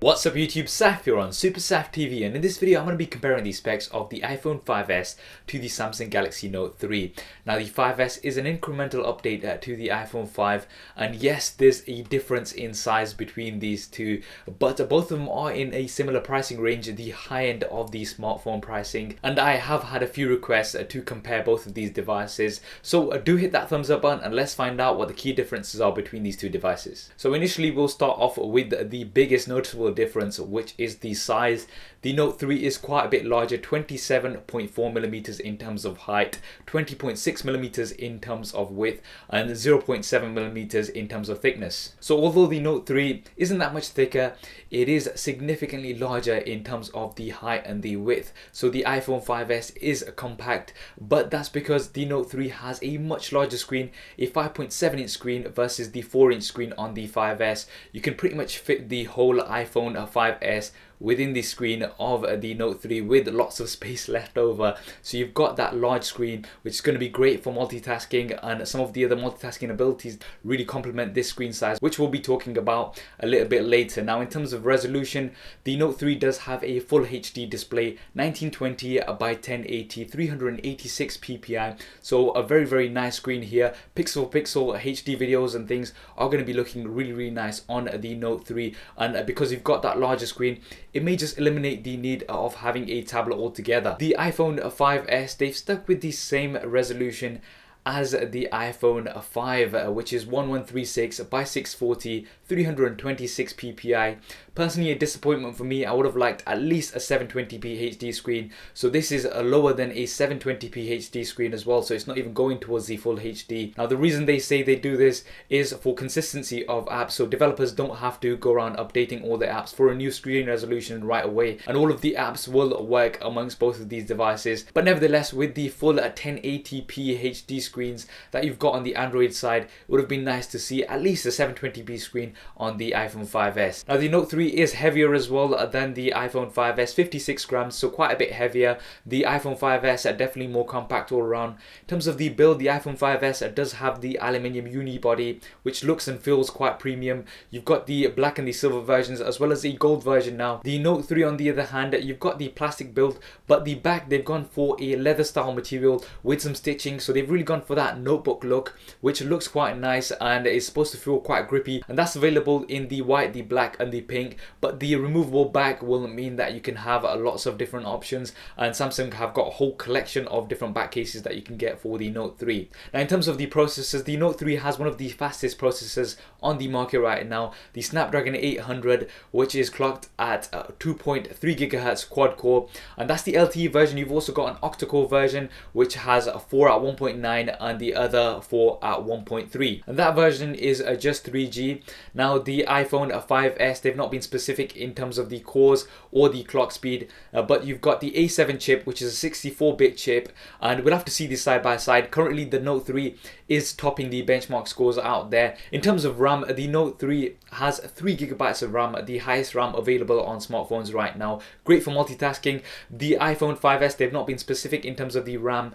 What's up YouTube, Saf here on Super Saf TV, and in this video I'm going to be comparing the specs of the iPhone 5S to the Samsung Galaxy Note 3. Now the 5S is an incremental update to the iPhone 5, and yes, there's a difference in size between these two, but both of them are in a similar pricing range, the high end of the smartphone pricing, and I have had a few requests to compare both of these devices, so do hit that thumbs up button and let's find out what the key differences are between these two devices. So initially we'll start off with the biggest noticeable difference, which is the size. The Note 3 is quite a bit larger, 27.4mm in terms of height, 20.6mm in terms of width, and 0.7mm in terms of thickness. So although the Note 3 isn't that much thicker, it is significantly larger in terms of the height and the width. So the iPhone 5S is compact, but that's because the Note 3 has a much larger screen, a 5.7-inch screen versus the 4-inch screen on the 5S. You can pretty much fit the whole iPhone 5S within the screen of the Note 3 with lots of space left over. So you've got that large screen, which is going to be great for multitasking, and some of the other multitasking abilities really complement this screen size, which we'll be talking about a little bit later. Now in terms of resolution, the Note 3 does have a full HD display, 1920 by 1080, 386 ppi, so a very nice screen here. Pixel HD videos and things are going to be looking really nice on the Note 3, and because you've got that larger screen, it may just eliminate the need of having a tablet altogether. The iPhone 5S, they've stuck with the same resolution as the iPhone 5, which is 1136 by 640, 326 ppi. Personally, a disappointment for me. I would have liked at least a 720p HD screen. So this is lower than a 720p HD screen as well, so it's not even going towards the full HD. Now the reason they say they do this is for consistency of apps, so developers don't have to go around updating all the apps for a new screen resolution right away, and all of the apps will work amongst both of these devices. But nevertheless, with the full 1080p HD screens that you've got on the Android side, it would have been nice to see at least a 720p screen on the iPhone 5S. Now the Note 3 is heavier as well than the iPhone 5S, 56 grams, so quite a bit heavier. The iPhone 5S are definitely more compact all around. In terms of the build, the iPhone 5S does have the aluminium unibody, which looks and feels quite premium. You've got the black and the silver versions, as well as the gold version now. The Note 3 on the other hand, you've got the plastic build, but the back they've gone for a leather style material with some stitching, so they've really gone for that notebook look, which looks quite nice and is supposed to feel quite grippy, and that's available in the white, the black and the pink. But the removable back will mean that you can have lots of different options, and Samsung have got a whole collection of different back cases that you can get for the Note 3. Now in terms of the processors, the Note 3 has one of the fastest processors on the market right now, the Snapdragon 800, which is clocked at 2.3 GHz quad core, and that's the LTE version. You've also got an octa-core version which has 4 at 1.9 and the other 4 at 1.3, and that version is just 3G. Now the iPhone 5S, they've not been specific in terms of the cores or the clock speed, but you've got the A7 chip, which is a 64-bit chip, and we'll have to see this side by side. Currently the Note 3 is topping the benchmark scores out there. In terms of RAM, the Note 3 has 3 GB of RAM, the highest RAM available on smartphones right now. Great for multitasking. The iPhone 5S, they've not been specific in terms of the RAM.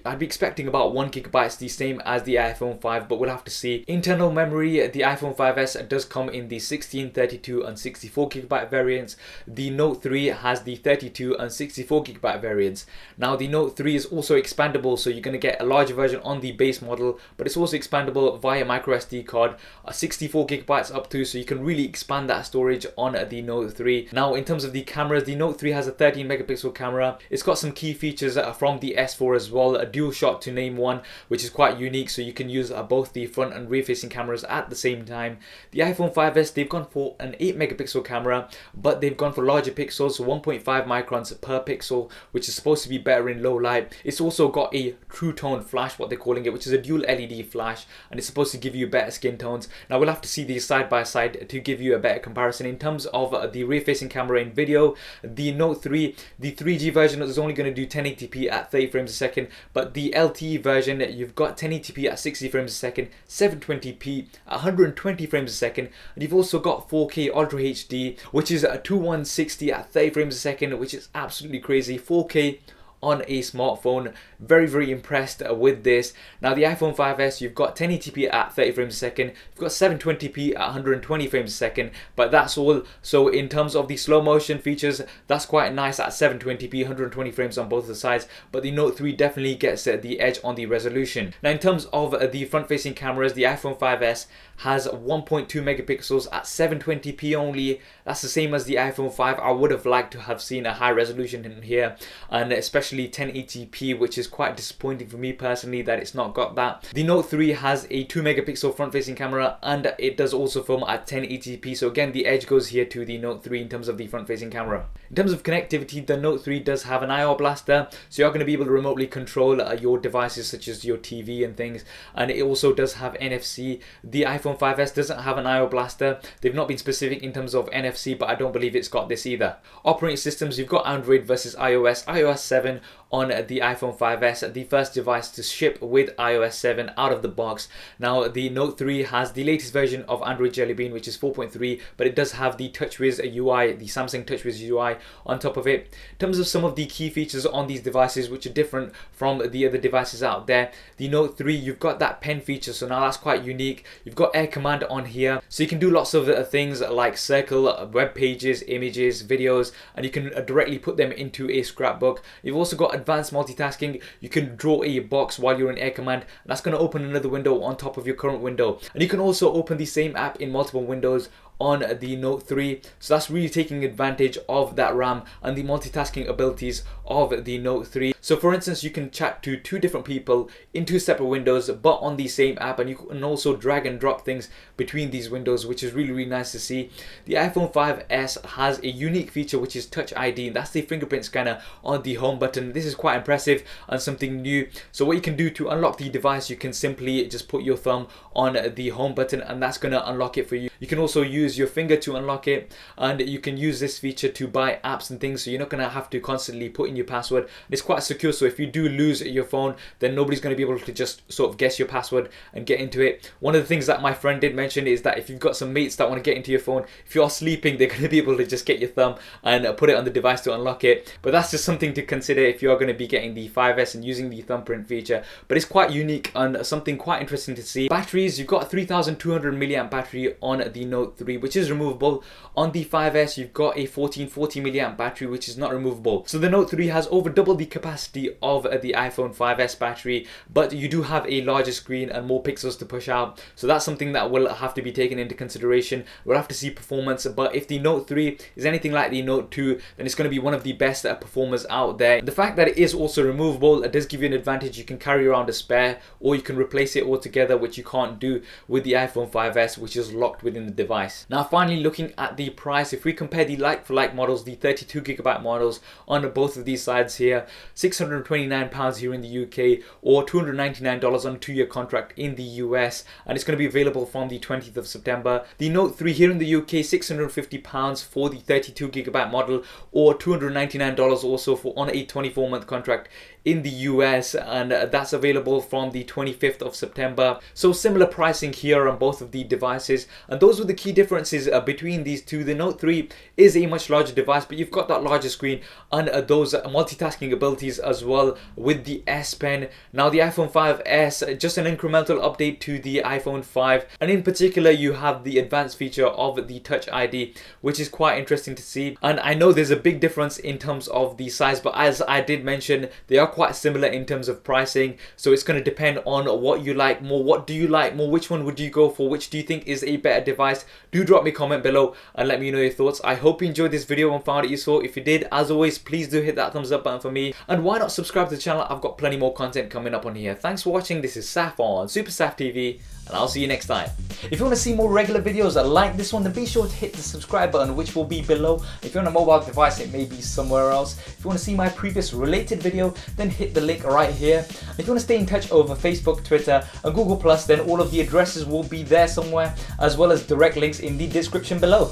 I'd be expecting about 1 GB, the same as the iPhone 5, but we'll have to see. Internal memory, the iPhone 5S does come in the 16, 32 and 64 GB variants. The Note 3 has the 32 and 64 GB variants. Now the Note 3 is also expandable, so you're going to get a larger version on the base model, but it's also expandable via microSD card, 64 GB up to, so you can really expand that storage on the Note 3. Now in terms of the cameras, the Note 3 has a 13 megapixel camera. It's got some key features from the S4 as well, a dual shot to name one, which is quite unique, so you can use both the front and rear facing cameras at the same time. The iPhone 5S, they've gone for an 8 megapixel camera, but they've gone for larger pixels, so 1.5 microns per pixel, which is supposed to be better in low light. It's also got a TrueTone flash, what they're calling it, which is a dual LED flash, and it's supposed to give you better skin tones. Now we'll have to see these side by side to give you a better comparison. In terms of the rear facing camera in video, the Note 3, the 3G version is only going to do 1080p at 30 frames a second, but the LTE version, you've got 1080p at 60 frames a second, 720p at 120 frames a second, and you've also got 4K Ultra HD, which is 2160 at 30 frames a second, which is absolutely crazy. 4K on a smartphone. Very impressed with this. Now the iPhone 5S, you've got 1080p at 30 frames a second, you've got 720p at 120 frames a second, but that's all. So in terms of the slow motion features, that's quite nice at 720p, 120 frames on both the sides, but the Note 3 definitely gets the edge on the resolution. Now in terms of the front facing cameras, the iPhone 5S has 1.2 megapixels at 720p only. That's the same as the iPhone 5. I would have liked to have seen a high resolution in here, and especially 1080p, which is quite disappointing for me personally that it's not got that. The Note 3 has a 2 megapixel front facing camera, and it does also film at 1080p, so again the edge goes here to the Note 3 in terms of the front facing camera. In terms of connectivity, the Note 3 does have an IR blaster, so you're going to be able to remotely control your devices such as your TV and things, and it also does have NFC. The iPhone 5S doesn't have an IR blaster. They've not been specific in terms of NFC, but I don't believe it's got this either. Operating systems, you've got Android versus iOS. iOS 7 on the iPhone 5S, the first device to ship with iOS 7 out of the box. Now the Note 3 has the latest version of Android Jelly Bean, which is 4.3, but it does have the TouchWiz UI, the Samsung TouchWiz UI on top of it. In terms of some of the key features on these devices which are different from the other devices out there, the Note 3, you've got that pen feature, so now that's quite unique. You've got Air Command on here, so you can do lots of things like circle web pages, images, videos, and you can directly put them into a scrapbook. You've also got advanced multitasking. You can draw a box while you're in Air Command, and that's going to open another window on top of your current window, and you can also open the same app in multiple windows on the Note 3, so that's really taking advantage of that RAM and the multitasking abilities of the Note 3. So for instance, you can chat to two different people in two separate windows but on the same app, and you can also drag and drop things between these windows, which is really nice to see. The iPhone 5S has a unique feature which is Touch ID, and that's the fingerprint scanner on the home button. This is quite impressive and something new. So what you can do to unlock the device, you can simply just put your thumb on the home button and that's going to unlock it for you. You can also use your finger to unlock it, and you can use this feature to buy apps and things, so you're not going to have to constantly put in your password. It's quite secure, so if you do lose your phone, then nobody's going to be able to just sort of guess your password and get into it. One of the things that my friend did mention is that if you've got some mates that want to get into your phone, if you're sleeping, they're going to be able to just get your thumb and put it on the device to unlock it. But that's just something to consider if you're going to be getting the 5S and using the thumbprint feature. But it's quite unique and something quite interesting to see. Batteries, you've got a 3200 milliamp battery on the Note 3, which is removable. On the 5S, you've got a 1440 milliamp battery, which is not removable. So the Note 3 has over double the capacity of the iPhone 5S battery, but you do have a larger screen and more pixels to push out, so that's something that will have to be taken into consideration. We'll have to see performance, but if the Note 3 is anything like the Note 2, then it's going to be one of the best performers out there. The fact that it is also removable, it does give you an advantage. You can carry around a spare, or you can replace it altogether, which you can't do with the iPhone 5S, which is locked within the device. Now finally, looking at the price, if we compare the like-for-like models, the 32GB models on both of these sides here, £629 here in the UK, or $299 on a 2-year contract in the US, and it's going to be available from the 20th of September. The Note 3 here in the UK, £650 for the 32GB model, or $299 also for on a 24-month contract in the US, and that's available from the 25th of September. So similar pricing here on both of the devices, and those were the key differences between these two. The Note 3 is a much larger device, but you've got that larger screen and those multitasking abilities as well with the S Pen. Now the iPhone 5S, just an incremental update to the iPhone 5, and in particular you have the advanced feature of the Touch ID, which is quite interesting to see. And I know there's a big difference in terms of the size, but as I did mention, they are quite similar in terms of pricing, so it's going to depend on what you like more. What do you like more? Which one would you go for? Which do you think is a better device? Do drop me a comment below and let me know your thoughts. I hope you enjoyed this video and found it useful. If you did, as always, please do hit that thumbs up button for me, and why not subscribe to the channel? I've got plenty more content coming up on here. Thanks for watching. This is Saf on Super Saf TV, and I'll see you next time. If you want to see more regular videos like this one, then be sure to hit the subscribe button, which will be below. If you're on a mobile device, it may be somewhere else. If you want to see my previous related video, then hit the link right here. If you want to stay in touch over Facebook, Twitter and Google+, then all of the addresses will be there somewhere, as well as direct links in the description below.